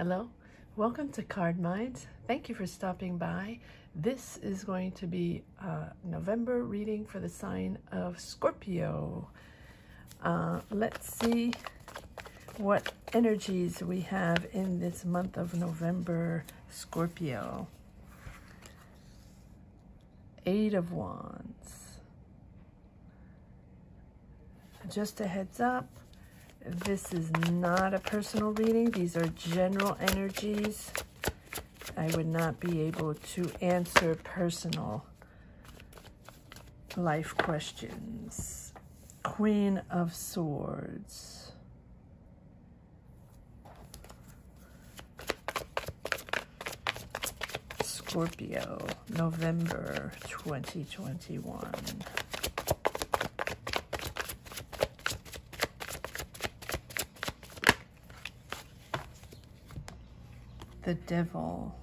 Hello, welcome to Card Minds. Thank you for stopping by. This is going to be a November reading for the sign of Scorpio. Let's see what energies we have in this month of November, Scorpio. 8 of Wands. Just a heads up, this is not a personal reading. These are general energies. I would not be able to answer personal life questions. Queen of Swords. Scorpio, November 2021. The Devil.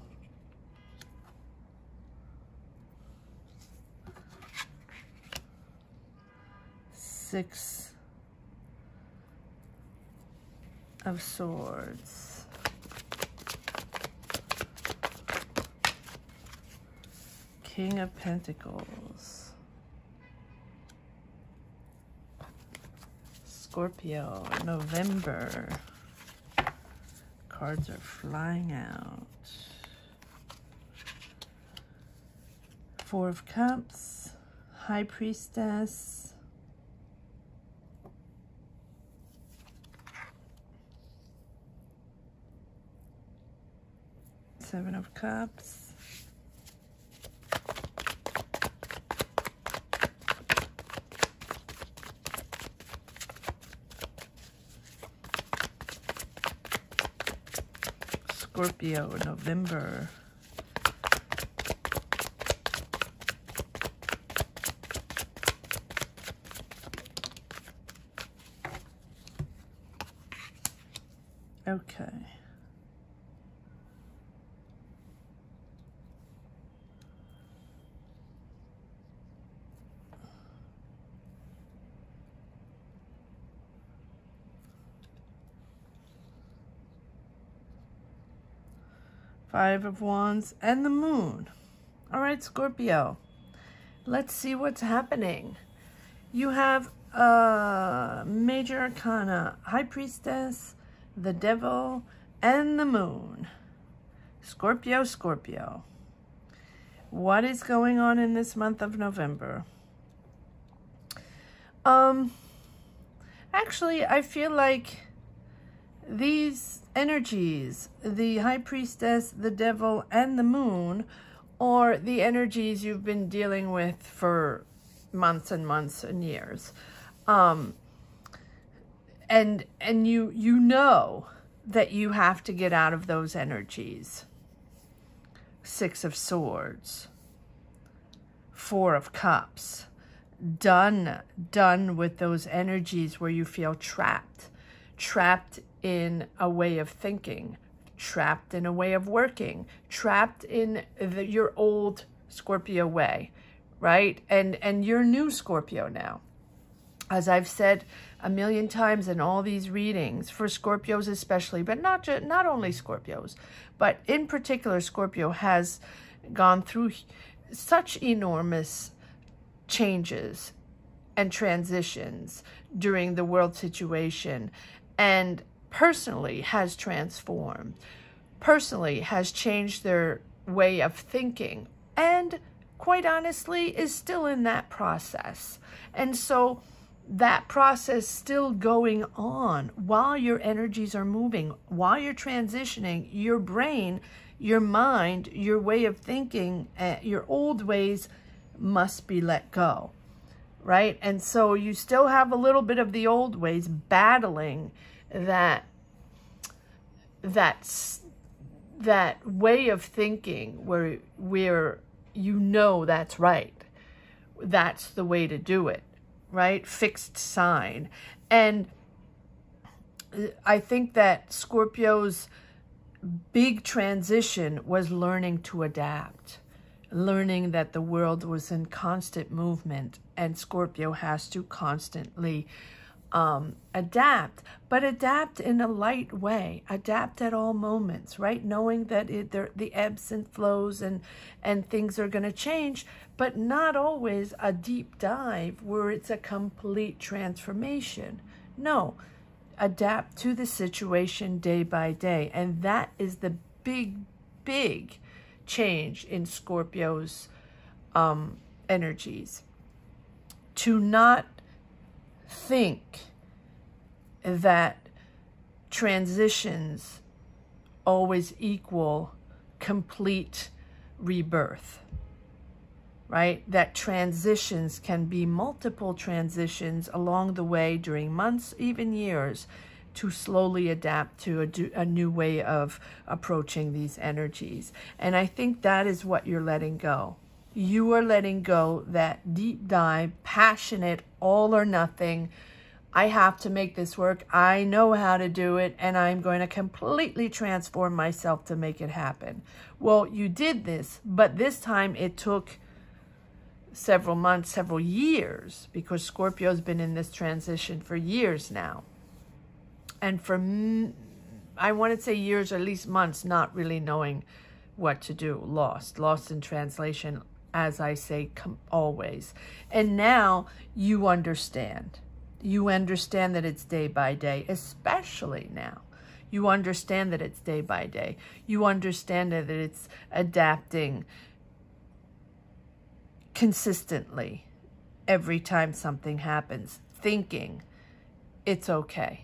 Six of Swords. King of Pentacles. Scorpio, November. Cards are flying out. 4 of Cups, High Priestess, Seven of Cups, Scorpio, November. Okay. Five of Wands and the Moon. All right, Scorpio. Let's see what's happening. You have Major Arcana, High Priestess, the Devil, and the Moon. Scorpio, Scorpio. What is going on in this month of November? Actually, I feel like these energies, the High Priestess, the Devil, and the Moon, are the energies you've been dealing with for months and months and years. And you know that you have to get out of those energies. 6 of Swords. 4 of Cups. Done with those energies where you feel trapped in a way of thinking, trapped in a way of working, trapped in your old Scorpio way, right? And you're new Scorpio now. As I've said a million times in all these readings, for Scorpios especially, but not only Scorpios, but in particular, Scorpio has gone through such enormous changes and transitions during the world situation, and personally has transformed, personally has changed their way of thinking, and quite honestly is still in that process. And so that process still going on while your energies are moving, while you're transitioning, your brain, your mind, your way of thinking, your old ways must be let go, right? And so you still have a little bit of the old ways battling that way of thinking where you know that's right, that's the way to do it, right? Fixed sign. And I think that Scorpio's big transition was learning to adapt, learning that the world was in constant movement, and Scorpio has to constantly adapt, but adapt in a light way, adapt at all moments, right? Knowing that the ebbs and flows and things are going to change, but not always a deep dive where it's a complete transformation. No, adapt to the situation day by day. And that is the big change in Scorpio's energies. To not think that transitions always equal complete rebirth, right? That transitions can be multiple transitions along the way during months, even years, to slowly adapt to a new way of approaching these energies. And I think that is what you're letting go. You are letting go that deep dive, passionate, all or nothing. I have to make this work. I know how to do it, and I'm going to completely transform myself to make it happen. Well, you did this, but this time it took several months, several years, because Scorpio's been in this transition for years now. And for, I want to say years, or at least months, not really knowing what to do. Lost in translation, as I say, always. And now you understand. You understand that it's day by day, especially now. You understand that it's day by day. You understand that it's adapting consistently every time something happens, thinking it's okay.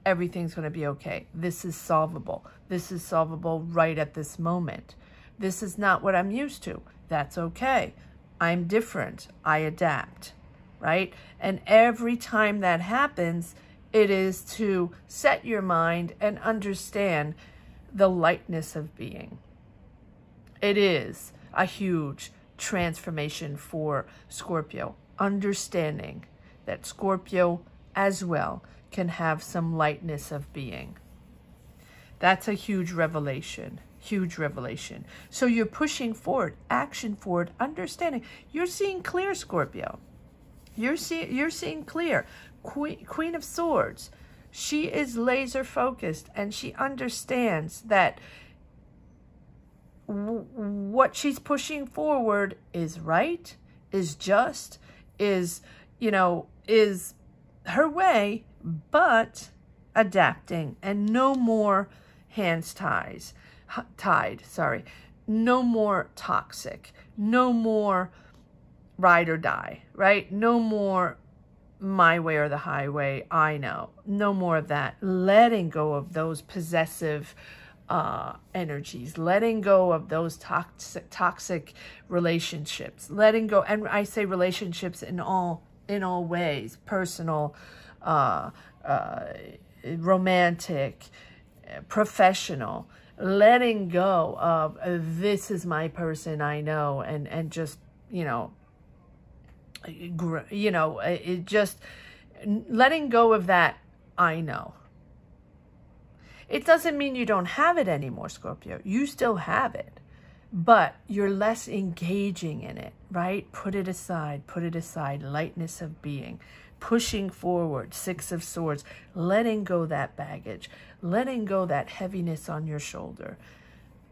Everything's going to be okay. This is solvable. This is solvable right at this moment. This is not what I'm used to. That's okay. I'm different. I adapt, right? And every time that happens, it is to set your mind and understand the lightness of being. It is a huge transformation for Scorpio, understanding that Scorpio as well can have some lightness of being. That's a huge revelation. Huge revelation. So you're pushing forward, action forward, understanding. You're seeing clear, Scorpio. You're seeing clear. Queen of Swords. She is laser focused, and she understands that what she's pushing forward is right, is just, is her way, but adapting, and no more hands tied, sorry. No more toxic, no more ride or die, right? No more my way or the highway, I know. No more of that. Letting go of those possessive energies, letting go of those toxic relationships, letting go, and I say relationships in all ways, personal, romantic, professional, letting go of this is my person, I know, and just, it just letting go of that, I know. It doesn't mean you don't have it anymore, Scorpio. You still have it, but you're less engaging in it, right? Put it aside, lightness of being, pushing forward, Six of Swords, letting go that baggage, letting go that heaviness on your shoulder,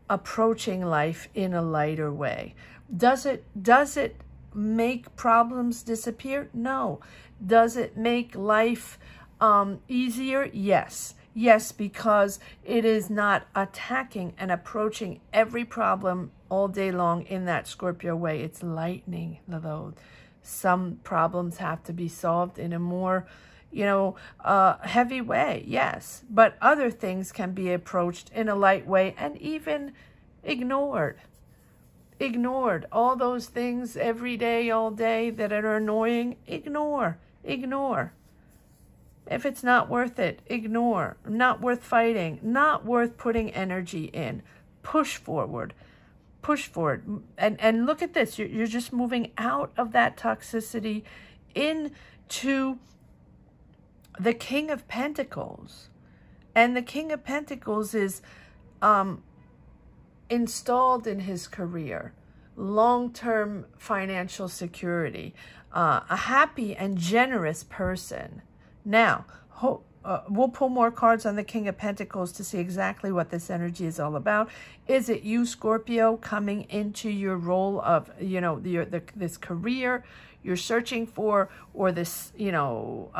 approaching life in a lighter way. Does it make problems disappear? No. Does it make life easier? Yes. Yes, because it is not attacking and approaching every problem all day long in that Scorpio way. It's lightening the load. Some problems have to be solved in a more, heavy way, yes. But other things can be approached in a light way and even ignored. Ignored. All those things every day, all day that are annoying, ignore. If it's not worth it, ignore. Not worth fighting. Not worth putting energy in. Push forward. And look at this. You're just moving out of that toxicity into the King of Pentacles. And the King of Pentacles is installed in his career. Long-term financial security. A happy and generous person. Now, we'll pull more cards on the King of Pentacles to see exactly what this energy is all about. Is it you, Scorpio, coming into your role of, you know, this career you're searching for, or this, you know,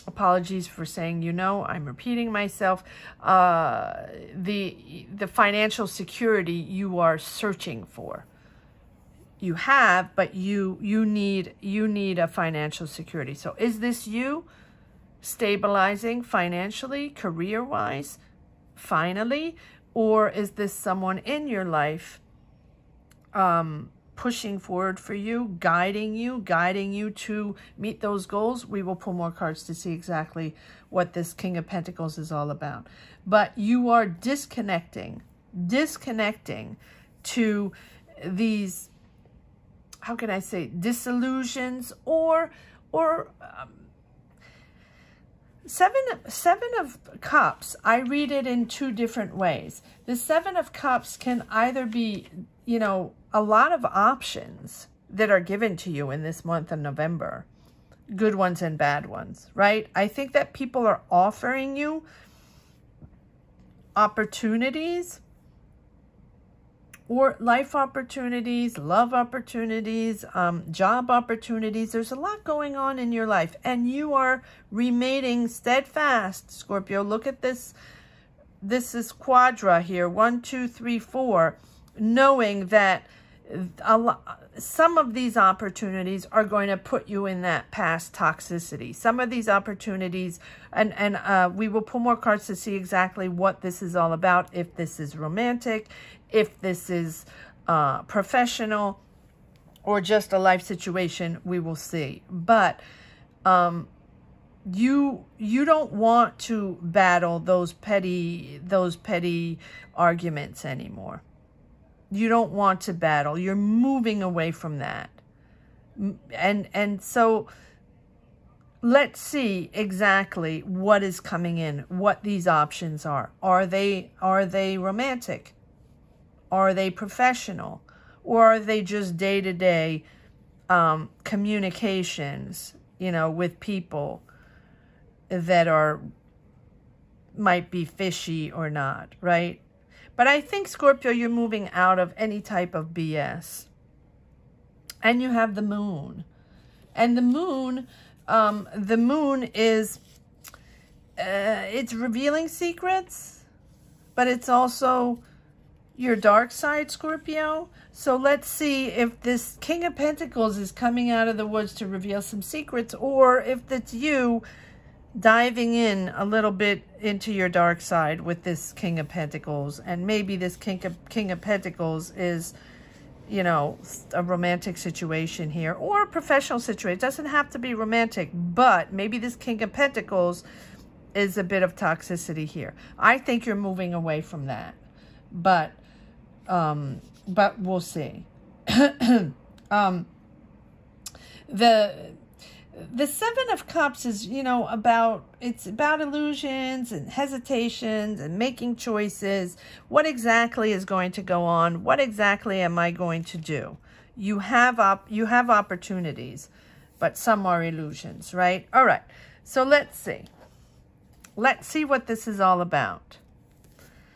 apologies for saying, you know, I'm repeating myself, the financial security you are searching for. You have, but you need a financial security. So is this you stabilizing financially, career-wise, finally? Or is this someone in your life pushing forward for you, guiding you to meet those goals? We will pull more cards to see exactly what this King of Pentacles is all about. But you are disconnecting to these, how can I say, disillusions, or Seven of Cups, I read it in two different ways. The Seven of Cups can either be, you know, a lot of options that are given to you in this month of November. Good ones and bad ones, right? I think that people are offering you opportunities, or life opportunities, love opportunities, job opportunities. There's a lot going on in your life, and you are remaining steadfast, Scorpio. Look at this. This is quadra here, 1, 2, 3, 4, knowing that some of these opportunities are going to put you in that past toxicity. Some of these opportunities, and we will pull more cards to see exactly what this is all about, if this is romantic, if this is professional, or just a life situation. We will see. But you don't want to battle those petty arguments anymore. You don't want to battle. You're moving away from that. And so let's see exactly what is coming in, what these options are. Are they romantic? Are they professional? Or are they just day-to-day communications, you know, with people that might be fishy or not, right? But I think, Scorpio, you're moving out of any type of BS. And you have the moon. And the moon is, it's revealing secrets, but it's also your dark side, Scorpio. So let's see if this King of Pentacles is coming out of the woods to reveal some secrets, or if it's you diving in a little bit into your dark side with this King of Pentacles. And maybe this King of Pentacles is, you know, a romantic situation here, or a professional situation. It doesn't have to be romantic, but maybe this King of Pentacles is a bit of toxicity here. I think you're moving away from that, but we'll see. The Seven of Cups is, you know, it's about illusions and hesitations and making choices. What exactly is going to go on? What exactly am I going to do? You have opportunities, but some are illusions, right? All right. So let's see. Let's see what this is all about.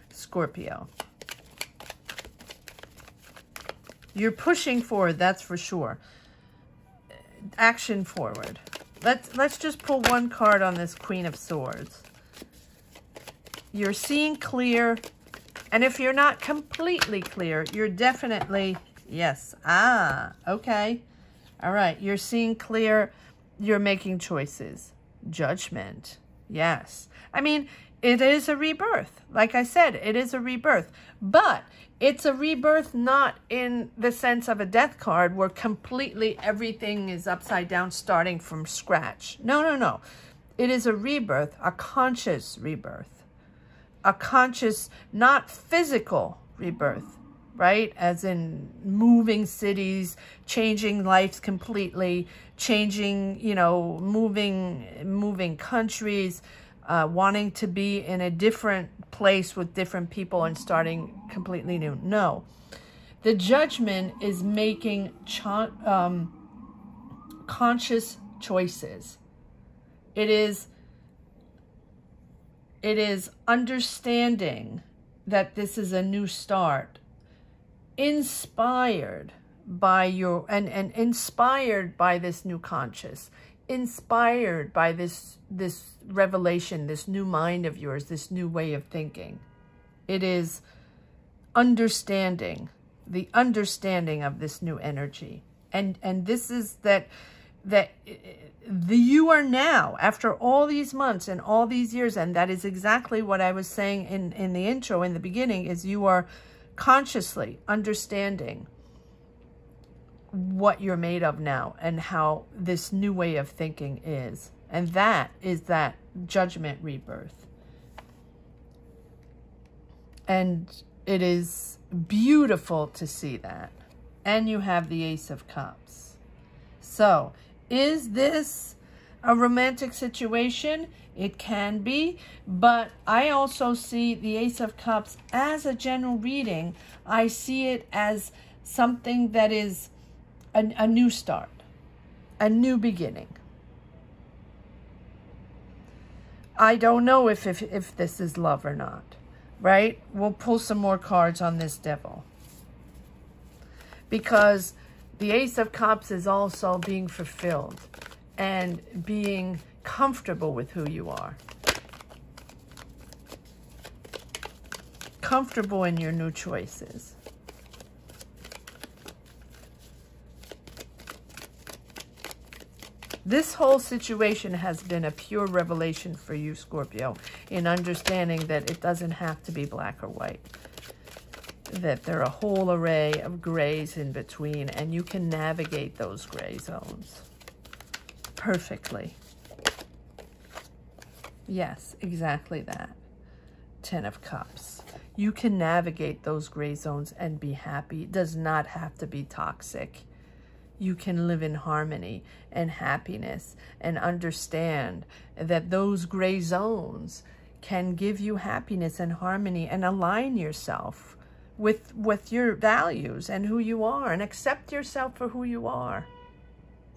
Scorpio. You're pushing forward, that's for sure. Action forward. Let's just pull one card on this Queen of Swords. You're seeing clear, and if you're not completely clear, you're definitely, yes. Ah, okay. All right. You're seeing clear. You're making choices. Judgment. Yes. I mean, it is a rebirth. Like I said, it is a rebirth. But it's a rebirth not in the sense of a death card where completely everything is upside down starting from scratch. No, no, no. It is a rebirth, a conscious rebirth. A conscious, not physical rebirth, right? As in moving cities, changing lives completely, changing, you know, moving countries, wanting to be in a different place with different people and starting completely new. No. The Judgment is making conscious choices. It is understanding that this is a new start, inspired by your, and inspired by this new conscious, inspired by this revelation, this new mind of yours, this new way of thinking. It is understanding, the understanding of this new energy. And this is that you are now, after all these months and all these years, and that is exactly what I was saying in the intro, in the beginning, is you are consciously understanding what you're made of now and how this new way of thinking is. And that is that judgment rebirth. And it is beautiful to see that. And you have the Ace of Cups. So, is this a romantic situation? It can be, but I also see the Ace of Cups as a general reading. I see it as something that is a new start, a new beginning. I don't know if this is love or not, right? We'll pull some more cards on this Devil. Because the Ace of Cups is also being fulfilled and being comfortable with who you are. Comfortable in your new choices. This whole situation has been a pure revelation for you, Scorpio, in understanding that it doesn't have to be black or white. That there are a whole array of grays in between, and you can navigate those gray zones perfectly. Yes, exactly that. 10 of Cups. You can navigate those gray zones and be happy. It does not have to be toxic. You can live in harmony and happiness and understand that those gray zones can give you happiness and harmony, and align yourself with your values and who you are, and accept yourself for who you are,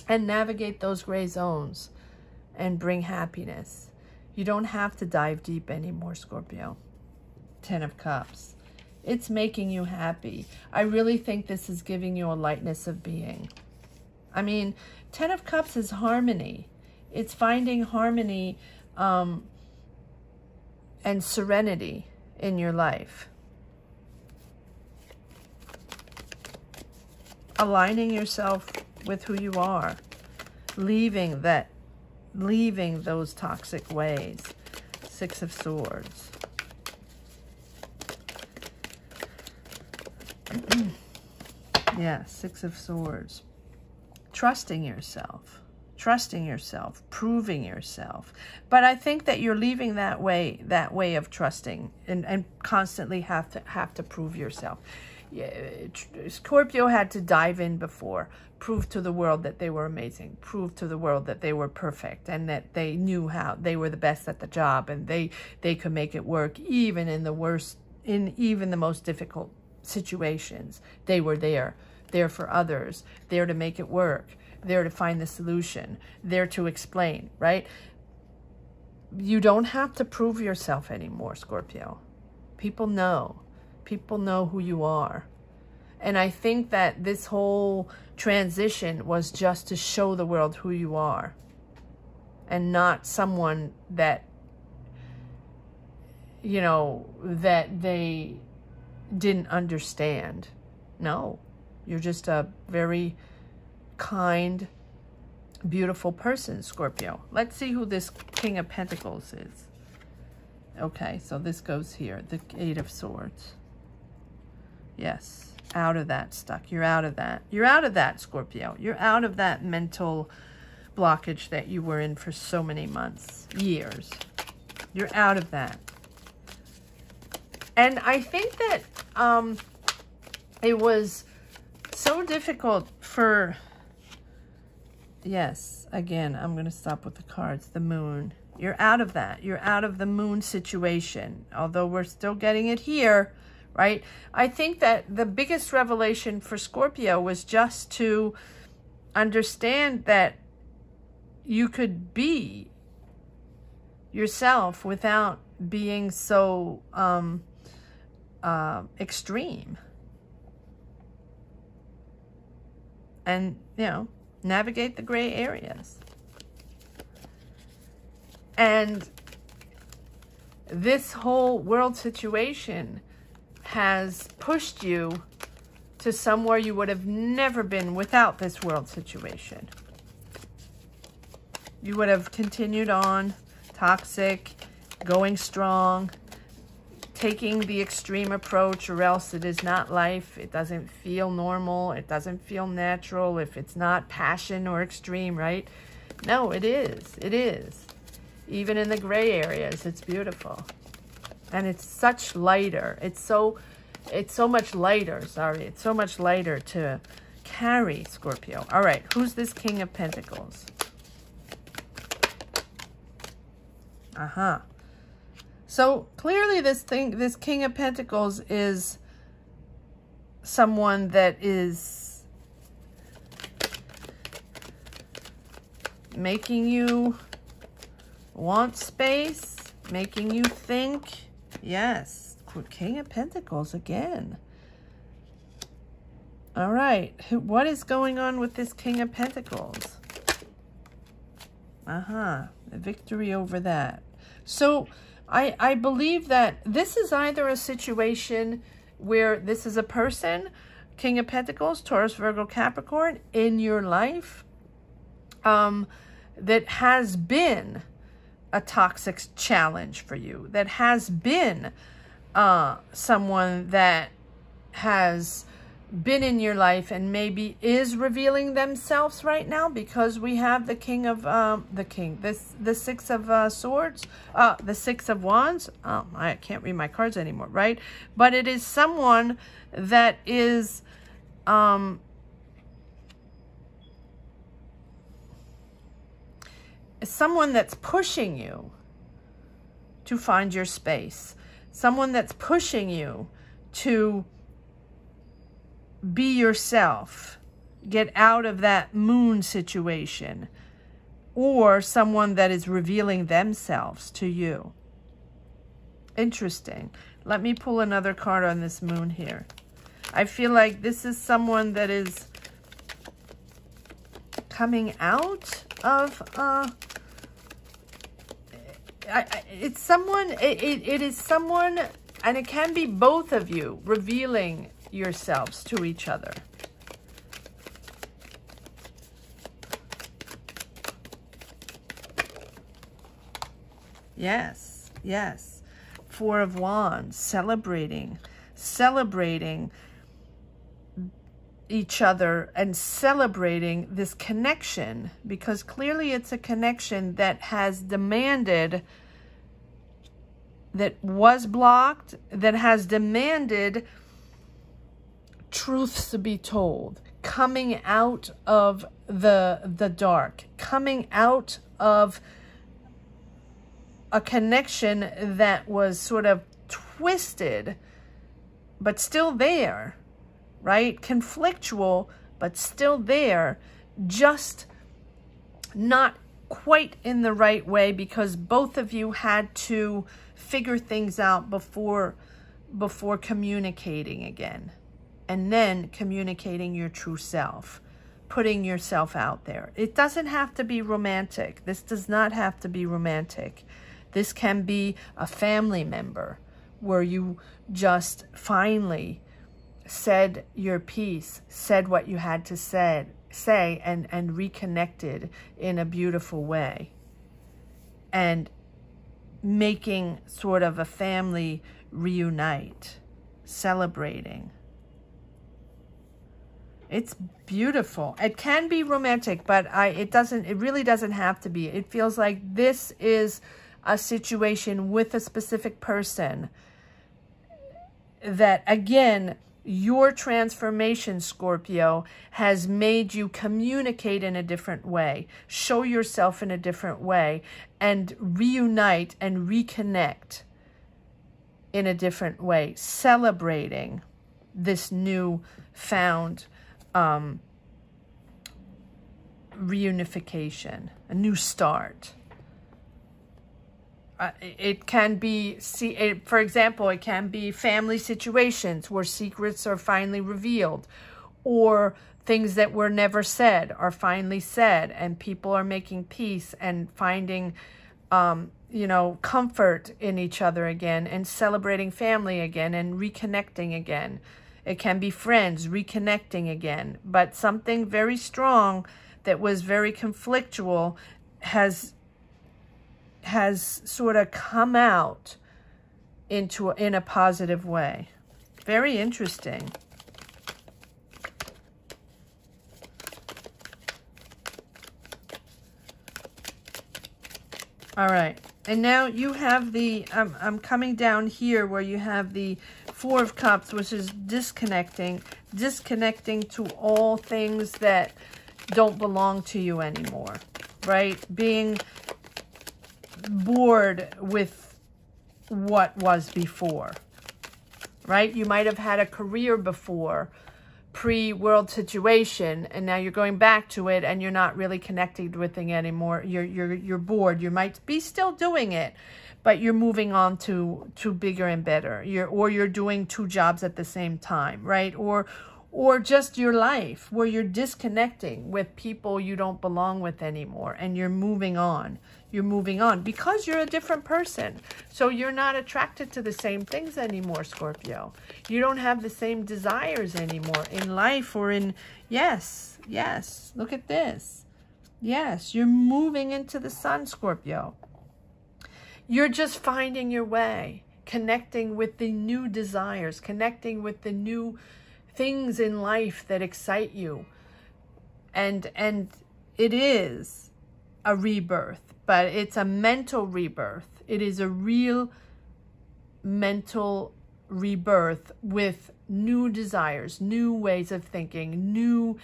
and navigate those gray zones and bring happiness. You don't have to dive deep anymore, Scorpio. 10 of Cups. It's making you happy. I really think this is giving you a lightness of being. I mean, 10 of Cups is harmony. It's finding harmony and serenity in your life. Aligning yourself with who you are. Leaving those toxic ways. 6 of Swords. Yeah, 6 of Swords. Trusting yourself, proving yourself. But I think that you're leaving that way of trusting and constantly have to prove yourself. Scorpio had to dive in before, prove to the world that they were amazing, prove to the world that they were perfect, and that they knew how they were the best at the job, and they could make it work even in the worst, in even the most difficult situations. They were there for others, there to make it work, there to find the solution, there to explain, right? You don't have to prove yourself anymore, Scorpio. People know who you are. And I think that this whole transition was just to show the world who you are, and not someone that, you know, that they didn't understand. No. You're just a very kind, beautiful person, Scorpio. Let's see who this King of Pentacles is. Okay, so this goes here. The 8 of Swords. Yes, out of that stuck. You're out of that. You're out of that, Scorpio. You're out of that mental blockage that you were in for so many months, years. You're out of that. And I think that it was so difficult for, yes, again, I'm going to stop with the cards, the Moon. You're out of that. You're out of the Moon situation, although we're still getting it here, right? I think that the biggest revelation for Scorpio was just to understand that you could be yourself without being so extreme. And, you know, navigate the gray areas. And this whole world situation has pushed you to somewhere you would have never been without this world situation. You would have continued on, toxic, going strong, taking the extreme approach, or else it is not life. It doesn't feel normal. It doesn't feel natural if it's not passion or extreme, right? No, it is. It is. Even in the gray areas, it's beautiful. And it's such lighter. It's so much lighter, sorry. It's so much lighter to carry, Scorpio. All right, who's this King of Pentacles? So clearly this King of Pentacles is someone that is making you want space, making you think. Yes, King of Pentacles again. All right, what is going on with this King of Pentacles? A victory over that. So I believe that this is either a situation where this is a person, King of Pentacles, Taurus, Virgo, Capricorn, in your life that has been a toxic challenge for you, that has been someone that has been in your life and maybe is revealing themselves right now, because we have the King of the Six of Swords, the Six of Wands. I can't read my cards anymore, right? But it is someone that is someone that's pushing you to find your space, someone that's pushing you to be yourself, get out of that moon situation, or someone that is revealing themselves to you. Interesting. Let me pull another card on this moon here. I feel like this is someone that is coming out of it's someone, it is someone, and it can be both of you revealing yourselves to each other. Yes, yes. Four of Wands, celebrating each other and celebrating this connection, because clearly it's a connection that has demanded, that was blocked, that has demanded truths to be told, coming out of the dark, coming out of a connection that was sort of twisted, but still there, right? Conflictual, but still there, just not quite in the right way, because both of you had to figure things out before communicating again. And then communicating your true self, putting yourself out there. It doesn't have to be romantic. This does not have to be romantic. This can be a family member where you just finally said your piece, said what you had to say, and reconnected in a beautiful way. And making sort of a family reunite, celebrating. It's beautiful. It can be romantic, but it really doesn't have to be. It feels like this is a situation with a specific person that, again, your transformation, Scorpio, has made you communicate in a different way, show yourself in a different way, and reunite and reconnect in a different way, celebrating this new found reunification, a new start. It can be, for example, it can be family situations where secrets are finally revealed, or things that were never said are finally said, and people are making peace and finding, you know, comfort in each other again, and celebrating family again, and reconnecting again. It can be friends reconnecting again, but something very strong that was very conflictual has sort of come out in a positive way. Very interesting. All right, and now you have the, I'm coming down here where you have the Four of Cups, which is disconnecting to all things that don't belong to you anymore, right? Being bored with what was before, right? You might have had a career before, pre-world situation, and now you're going back to it and you're not really connected with it anymore. You're bored. You might be still doing it, but you're moving on to bigger and better. You're doing two jobs at the same time, right? Or just your life where you're disconnecting with people you don't belong with anymore, and you're moving on. You're moving on because you're a different person. So you're not attracted to the same things anymore, Scorpio. You don't have the same desires anymore in life or in, yes, look at this. Yes, you're moving into the sun, Scorpio. You're just finding your way, connecting with the new desires, connecting with the new things in life that excite you. And it is a rebirth, but it's a mental rebirth. It is a real mental rebirth with new desires, new ways of thinking, new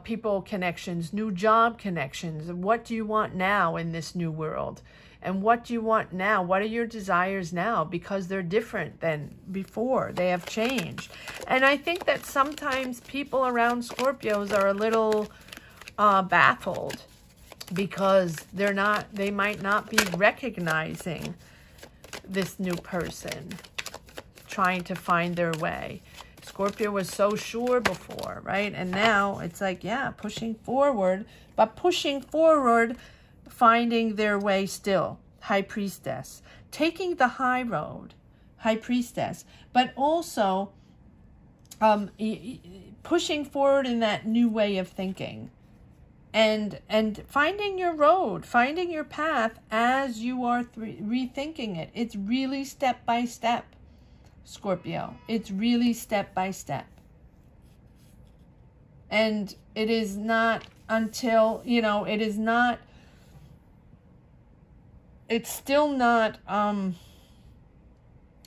people connections, new job connections. What do you want now in this new world? And what do you want now? What are your desires now? Because they're different than before. They have changed. And I think that sometimes people around Scorpios are a little baffled because they might not be recognizing this new person trying to find their way. Scorpio was so sure before, right? And now it's like, yeah, pushing forward, but pushing forward, finding their way still. High Priestess. Taking the high road. High Priestess. But also pushing forward in that new way of thinking. And finding your road, finding your path as you are rethinking it. It's really step by step, Scorpio. It's really step by step. And it is not until, you know, it is not, it's still not,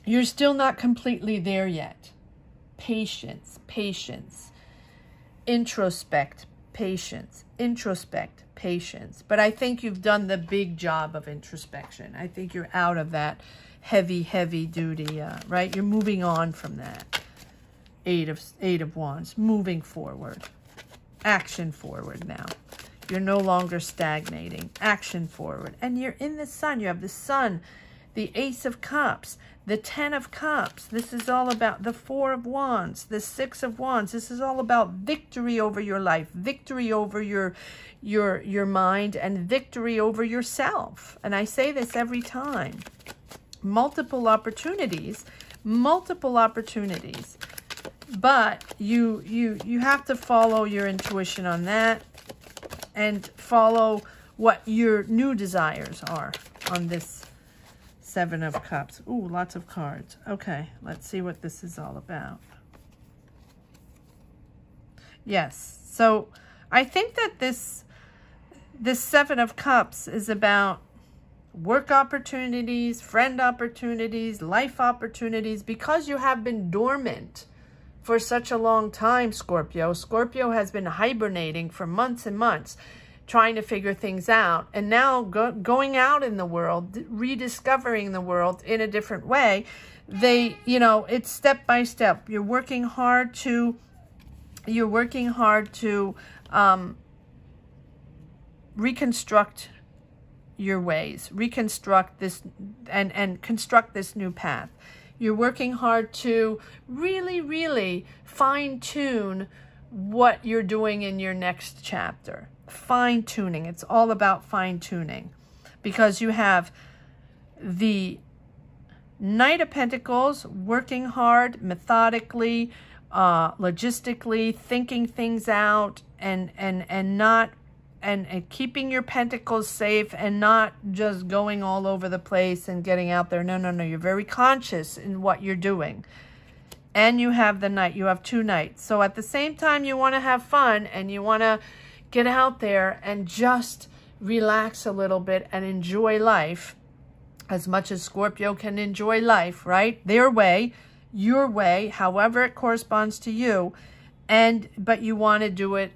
you're still not completely there yet. Patience, patience, introspect, patience, introspect, patience. But I think you've done the big job of introspection. I think you're out of that heavy duty, right? You're moving on from that. Eight of Wands, moving forward, action forward now. You're no longer stagnating, action forward. And you're in the sun. You have the sun, the Ace of Cups, the 10 of Cups. This is all about the 4 of Wands, the 6 of Wands. This is all about victory over your life, victory over your mind, and victory over yourself. And I say this every time. Multiple opportunities. But you have to follow your intuition on that and follow what your new desires are on this 7 of Cups. Ooh, lots of cards. Okay, let's see what this is all about. Yes, so I think that this 7 of Cups is about work opportunities, friend opportunities, life opportunities, because you have been dormant for such a long time, Scorpio. Scorpio has been hibernating for months and months, trying to figure things out, and now going out in the world, rediscovering the world in a different way. It's step by step. You're working hard to reconstruct your ways, reconstruct this and construct this new path. You're working hard to really, really fine-tune what you're doing in your next chapter. Fine-tuning. It's all about fine-tuning, because you have the Knight of Pentacles working hard, methodically, logistically, thinking things out, and keeping your pentacles safe, and not just going all over the place and getting out there. No, no, no. You're very conscious in what you're doing. And you have the Knight. You have two Knights. So at the same time, you want to have fun and you want to get out there and just relax a little bit and enjoy life as much as Scorpio can enjoy life, right? Their way, your way, however it corresponds to you. But you want to do it.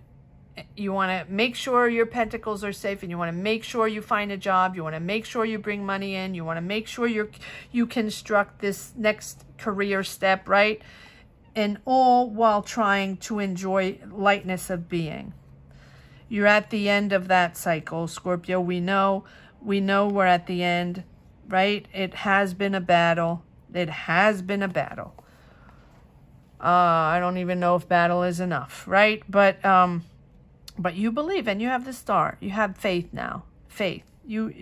You want to make sure your pentacles are safe, and you want to make sure you find a job. You want to make sure you bring money in. You want to make sure you construct this next career step, right? And all while trying to enjoy lightness of being. You're at the end of that cycle, Scorpio. We know we're at the end, right? It has been a battle. It has been a battle. I don't even know if battle is enough, right? But you believe, and you have the star. You have faith now. Faith. You've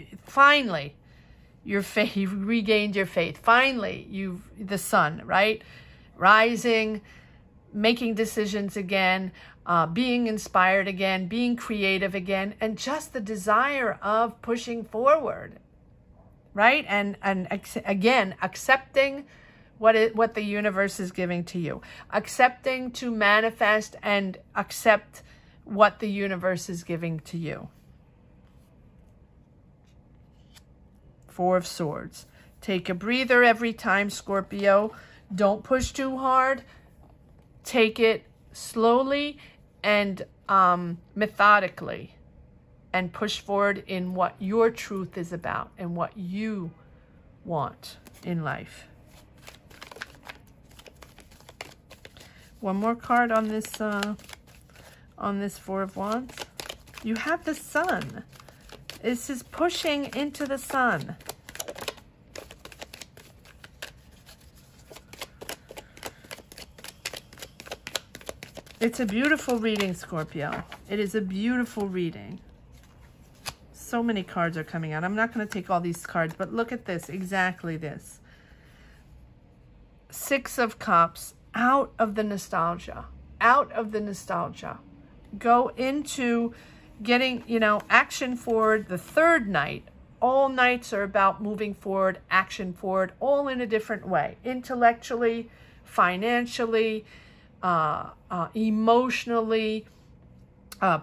regained your faith. Finally, the sun, right? Rising, making decisions again, being inspired again, being creative again, and just the desire of pushing forward, right? And again, accepting what the universe is giving to you. Accepting to manifest and accept what the universe is giving to you. Four of Swords. Take a breather every time, Scorpio. Don't push too hard. Take it slowly and methodically, and push forward in what your truth is about and what you want in life. One more card on this Four of Wands. You have the Sun. This is pushing into the sun. It's a beautiful reading, Scorpio. It is a beautiful reading. So many cards are coming out. I'm not going to take all these cards, but look at this. Exactly this. Six of Cups. Out of the nostalgia. Out of the nostalgia. Go into getting, action forward. The third night. All nights are about moving forward, action forward, all in a different way. Intellectually, financially, emotionally,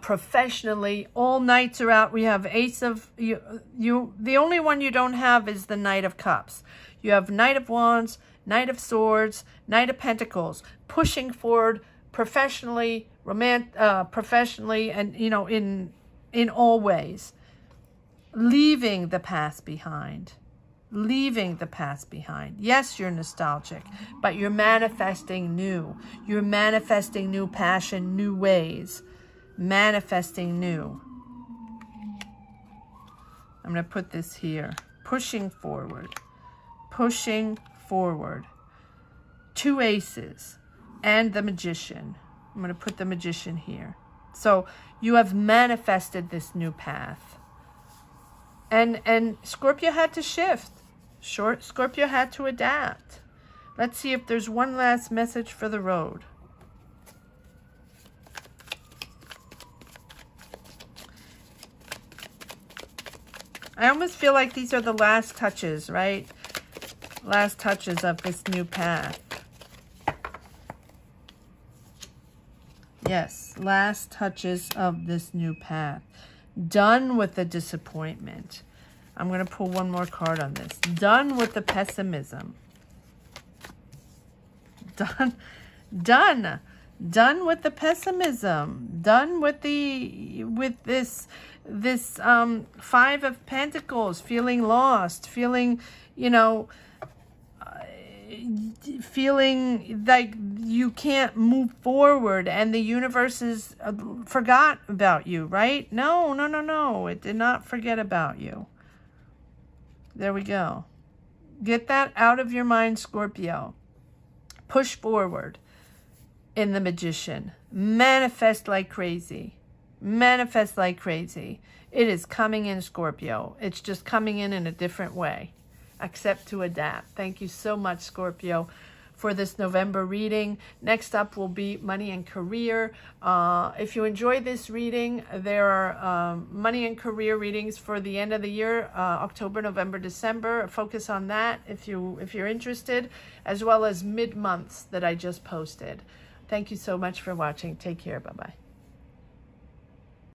professionally. All nights are out. We have Ace of... The only one you don't have is the Knight of Cups. You have Knight of Wands, Knight of Swords, Knight of Pentacles, pushing forward professionally, professionally, and in all ways, leaving the past behind. Leaving the past behind. Yes, you're nostalgic, but you're manifesting new. You're manifesting new passion, new ways, manifesting new. I'm going to put this here. Pushing forward. Pushing forward. Two aces and the Magician. I'm going to put the Magician here. So you have manifested this new path. And Scorpio had to shift. Scorpio had to adapt. Let's see if there's one last message for the road. I almost feel like these are the last touches, right? Last touches of this new path. Yes, last touches of this new path. Done with the disappointment. I'm going to pull one more card on this. Done with the pessimism. Done with the pessimism. Done with this Five of Pentacles, feeling lost, feeling, feeling like you can't move forward and the universe is forgot about you, right? No. It did not forget about you. There we go. Get that out of your mind, Scorpio. Push forward in the Magician. Manifest like crazy. Manifest like crazy. It is coming in, Scorpio. It's just coming in a different way. Accept to adapt. Thank you so much, Scorpio, for this November reading. Next up will be money and career. If you enjoyed this reading, there are money and career readings for the end of the year, October, November, December. Focus on that if you're interested, as well as mid-months that I just posted. Thank you so much for watching. Take care. Bye-bye.